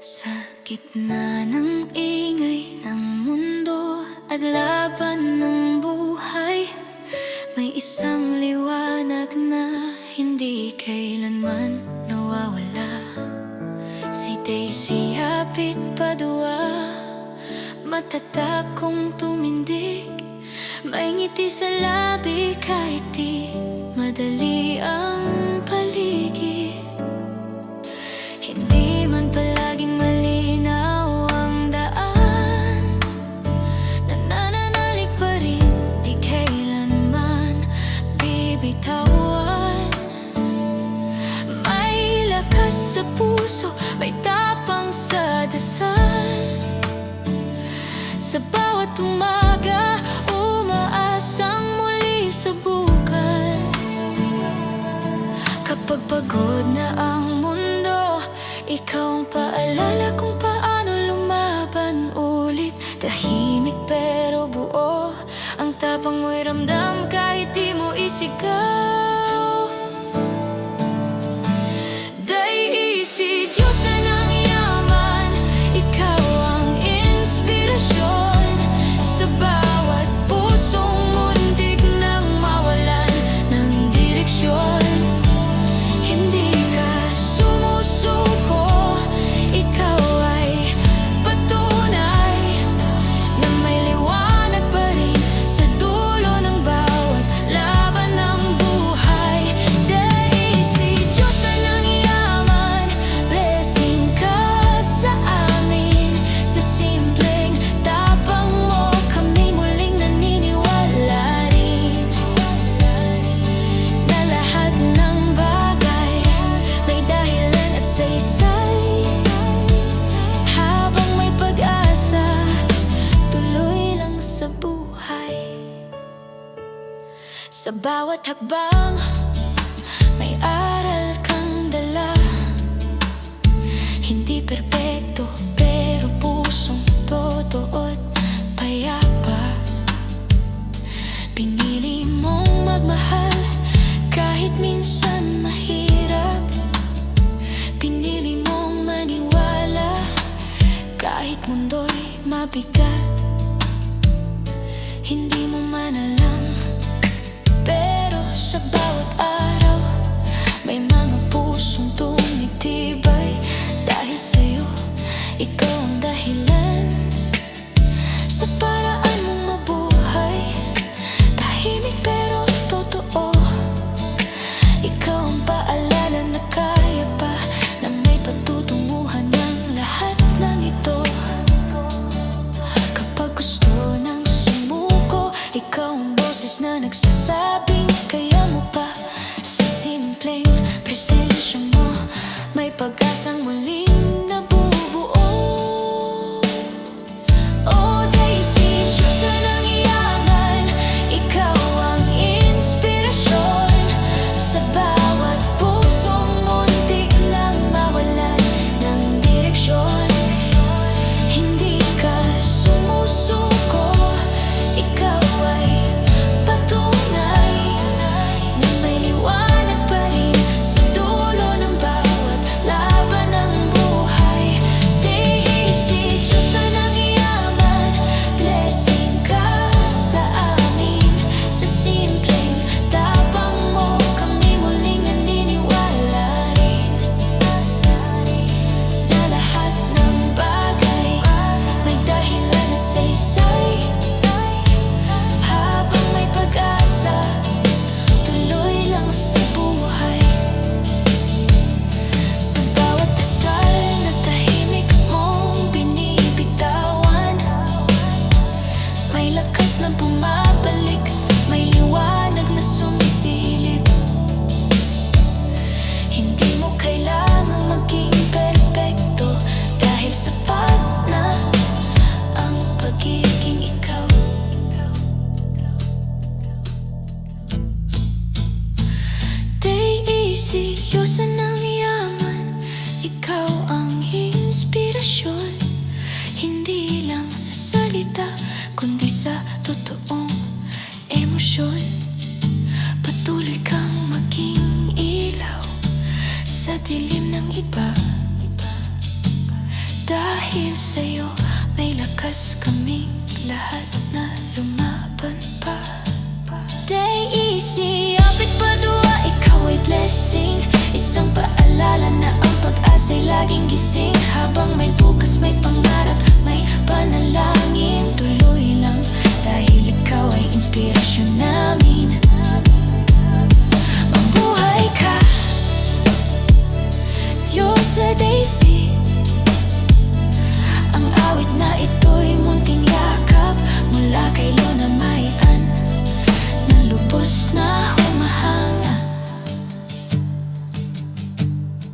Sa gitna ng ingay ng mundo at laban ng buhay, may isang liwanag na hindi kailanman nawawala. Si Daisy Apit Padua, matatag kong tumindig, may ngiti sa labi kahit di madali ang paligid. Hindi man palaging malinaw ang daan, nananalig pa rin, di kailanman bibitawan. May lakas sa puso, may tapang sa dasal. Sa bawat umaga, umaasang muli sa bukas. Kapag pagod na ang mundo, ikaw ang paalala kung paano lumaban ulit. Tahimik pero buo, ang tapang mo'y ramdam kahit di mo isigaw. Daisy, Diyosa ng yaman, ikaw ang inspirasyon sa bawat pusong muntik nang mawalan ng direksyon. Hindi ka sumusuko, ikaw ay patunay na may liwanag pa rin sa dulo ng bawat laban ng buhay. Daisy, Diyosa ng yaman, blessing ka sa amin. Sa simpleng tapang mo, kami muling naniniwala rin na lahat ng bagay may dahilan at saysay. Habang may pag-asa, tuloy lang sa buhay. Sa bawat hakbang, may aral kang dala. Hindi perpekto, pero pusong totoo't payapa. Pinili mong magmahal kahit minsan mahirap. Pinili mong maniwala kahit mundo'y mabigat. Hindi mo man alam, pero sa bawat araw may mga pusong tumitibay. Dahil sa'yo, ikaw ang dahilan sa paraan mong mabuhay. Tahimik pero totoo, ikaw ang paalala na kaya pa, na may patutunguhan ng lahat ng ito. Kapag gusto nang sumuko, ikaw ang boses na nagsasabing kaya mo pa. Sa simpleng presensya mo, may pag-asang muling nabubuo. Oh Daisy, Diyosa ng yaman, ikaw ang inspirasyon sa bawat pusong muntik nang mawalan ng direksyon. Hindi ka sumusuko, ikaw ay patunay na may liwanag pa rin sa dulo ng bawat laban ng buhay. Daisy, Diyosa ng yaman, blessing ka sa amin. Sa simpleng tapang mo, kami muling naniniwala rin na lahat ng bagay may dahilan at saysay. Habang may pag-asa, tuloy lang sa buhay. Sa bawat dasal na tahimik mong binibitawan, may lakas na bumabalik, may liwanag na sumisilip. Hindi mo kailangang maging perpekto, dahil sapat na ang pagiging ikaw. Daisy, Diyosa ng yaman, ikaw ang inspirasyon. Hindi lang sa salita, kundi sa totoong emosyon. Patuloy kang maging ilaw sa dilim ng iba. Dahil sa'yo may lakas kaming lahat na lumaban pa. Day easy, apit pa dua, ikaw ay blessing. Isang paalala na ang pag-asa'y laging gising. Habang may bukas, may pangarap, may panalangin. Tuloy lang dahil ikaw ay inspirasyon namin. Mabuhay ka, Diyos sa Daisy.